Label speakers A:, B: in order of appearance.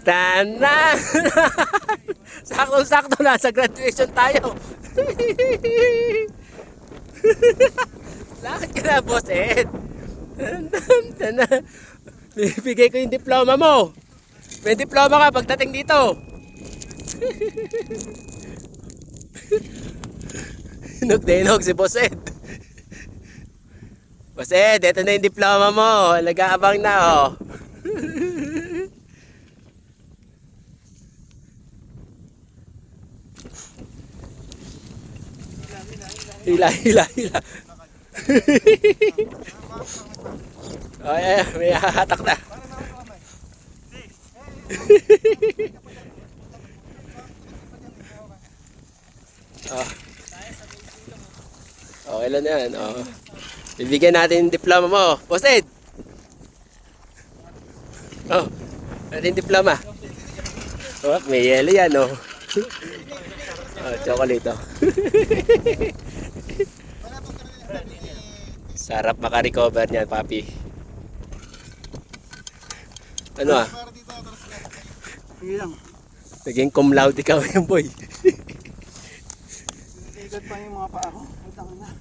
A: Tanan! Saktong-sakto na sa graduation tayo. Lakad ka na, Boss Ed. Tanan. Bibigay ko yung diploma mo. May diploma ka pagdating dito. Hinog na hinog si Boss Ed. Boss Ed, ito na yung diploma mo. Nag-aabang na, oh. Hila. Ay, may hahatak na. Oh. Okay lang yan. Oh. Bibigyan natin yung diploma mo. Boss Ed! Oh, natin yung diploma. Oh, may yelo yan, oh. Oh, chocolate, oh. Sarap makarecover niyan, papi. Ano ah? Naging cum laude ka yung boy.
B: Igat pa yung mga paa ko. Utang na.